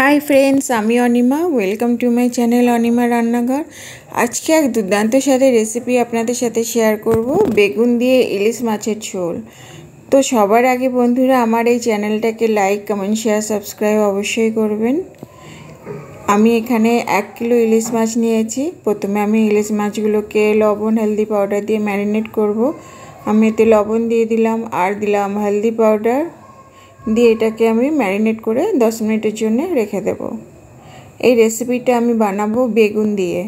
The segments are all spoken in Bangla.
हाई फ्रेंड्स आमी अनिमा वेलकम टू माई चैनल अनिमा रान्नाघर। आज के एक दुर्दान्त साथे रेसिपि आपनादेर साथे शेयर करब बेगुन दिए इलिश माछेर झोल। तो सबार आगे बंधुरा आमार এই চ্যানেলটাকে लाइक कमेंट शेयर सबस्क्राइब अवश्यई करबेन। आमी एखाने 1 किलो इलिश माछ निয়েছি। प्रथमे आमी इलिश माछगुलोके लवण हल्दी पाउडार दिए मैरिनेट करब। आमी एते लवण दिए दिलाम और दिलाम हल्दी पाउडार दिए एटाके आमी मैरिनेट करे 10 मिनिटेर जोन्नो रेखे देब। এই রেসিপিটা আমি বানাবো বেগুন দিয়ে।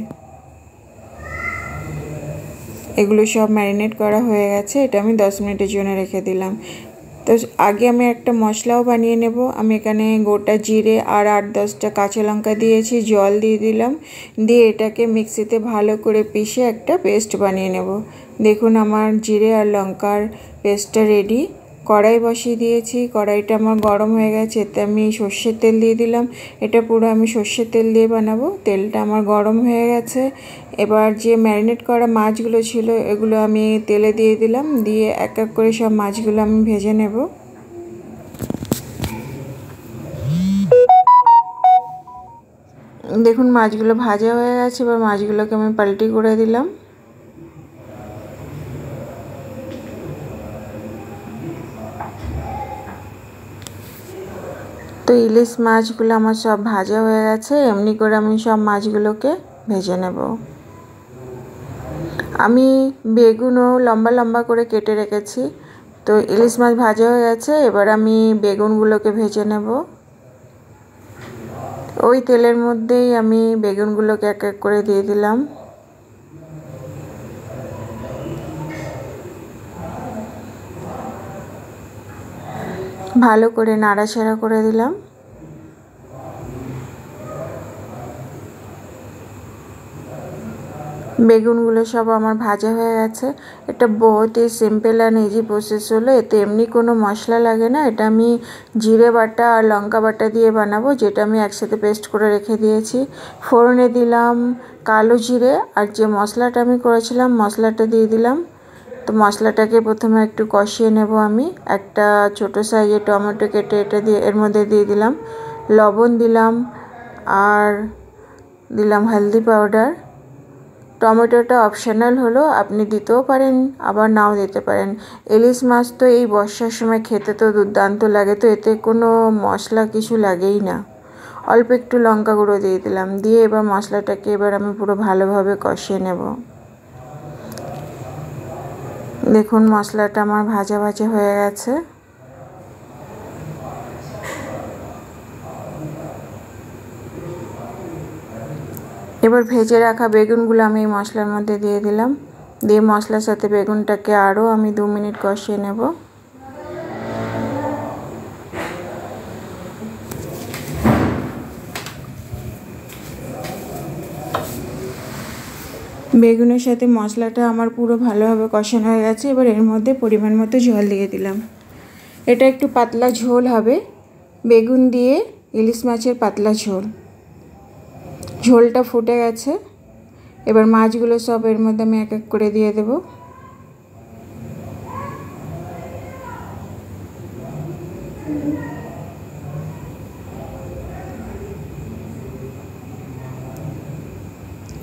এগুলো সব ম্যারিনেট করা হয়ে গেছে, এটা আমি 10 মিনিটের জন্য রেখে দিলাম। তো আগে আমি একটা মশলাও বানিয়ে নেব। আমি এখানে গোটা জিরে আর 8-10টা কাঁচা লঙ্কা দিয়েছি, জল দিয়ে দিলাম, দিয়ে এটাকে মিক্সিতে ভালো করে পিষে একটা পেস্ট বানিয়ে নেব। দেখুন আমার জিরে আর লঙ্কার পেস্টটা রেডি। কড়াই বসিয়ে দিয়েছি, কড়াইটা আমার গরম হয়ে গেছে, এতে আমি সর্ষের তেল দিয়ে দিলাম। এটা পুরো আমি সর্ষের তেল দিয়ে বানাবো। তেলটা আমার গরম হয়ে গেছে। এবার যে ম্যারিনেট করা মাছগুলো ছিল এগুলো আমি তেলে দিয়ে দিলাম, দিয়ে এক এক করে সব মাছগুলো আমি ভেজে নেব। দেখুন মাছগুলো ভাজা হয়ে গেছে, এবার মাছগুলোকে আমি পাল্টি করে দিলাম। तो इलिश माछगुलो आमार सब भाजा हो गेछे। एमनि करे आमी सब माछगुलोके भेजे नेब। आमी बेगुनो लम्बा लम्बा करे केटे रेखेछि। तो इलिश माछ भाजा हो गेछे, एबार आमी बेगुनगुलोके भेजे नेब। ओई तेलेर मध्येई आमी बेगुनगुलोके एक एक करे दिए दिलाम। ভালো করে নাড়াচাড়া করে দিলাম। বেগুনগুলো সব আমার ভাজা হয়ে গেছে। এটা বহুত ही সিম্পল আর ইজি প্রসেস হলো। এতে এমনি কোনো মশলা লাগে না। এটা আমি জিরে বাটা আর লঙ্কা বাটা দিয়ে বানাবো, যেটা আমি একসাথে পেস্ট করে রেখে দিয়েছি। ফোড়নে দিলাম কালো জিরে আর যে মশলাটা আমি করেছিলাম মশলাটা দিয়ে দিলাম। তো মশলাটাকে প্রথমে একটু কষিয়ে নেব। আমি একটা ছোট সাইজের টমেটো কেটে এটা দিয়ে এর মধ্যে দিয়ে দিলাম, লবণ দিলাম আর দিলাম হলদি পাউডার। টমেটোটা অপশনাল হলো, আপনি দিতেও পারেন আবার নাও দিতে পারেন। ইলিশ মাছ তো এই বর্ষার সময় খেতে তো দুর্দান্ত লাগে, তো এতে কোনো মশলা কিছু লাগেই না। অল্প একটু লঙ্কা গুঁড়ো দিয়ে দিলাম, দিয়ে এবার মশলাটাকে এবার আমি পুরো ভালোভাবে কষিয়ে নেব। দেখুন মশলাটা আমার ভাজা ভাজা হয়ে গেছে। এবার ভেজে রাখা বেগুনগুলো আমি এই মশলার মধ্যে দিয়ে দিলাম, দিয়ে মশলার সাথে বেগুনটাকে আরও আমি 2 মিনিট কষিয়ে নেব। বেগুনের সাথে মশলাটা আমার পুরো ভালোভাবে কষানো হয়ে গেছে। এবার এর মধ্যে পরিমাণ মতো জল দিয়ে দিলাম। এটা একটু পাতলা ঝোল হবে, বেগুন দিয়ে ইলিশ মাছের পাতলা ঝোল। ঝোলটা ফুটে গেছে, এবার মাছগুলো সব এর মধ্যে আমি এক এক করে দিয়ে দেব।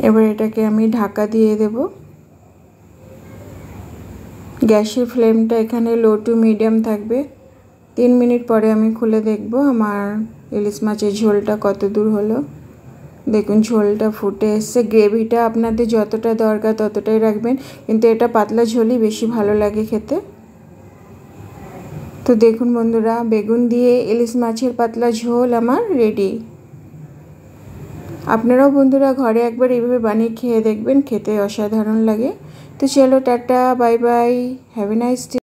এবার এটাকে আমি ঢাকা দিয়ে দেব। গ্যাসের ফ্লেমটা এখানে লো টু মিডিয়াম থাকবে। 3 মিনিট পরে আমি খুলে দেখব আমার ইলিশ মাছের ঝোলটা কত দূর হলো। দেখুন ঝোলটা ফুটে এসছে। গ্রেভিটা আপনাদের যতটা দরকার ততটাই রাখবেন, কিন্তু এটা পাতলা ঝোলই বেশি ভালো লাগে খেতে। তো দেখুন বন্ধুরা, বেগুন দিয়ে ইলিশ মাছের পাতলা ঝোল আমার রেডি। আপনারাও বন্ধুরা ঘরে একবার এইভাবে বানিয়ে খেয়ে দেখবেন, খেতে অসাধারণ লাগে। তো চলো tata, bye bye, have a nice day.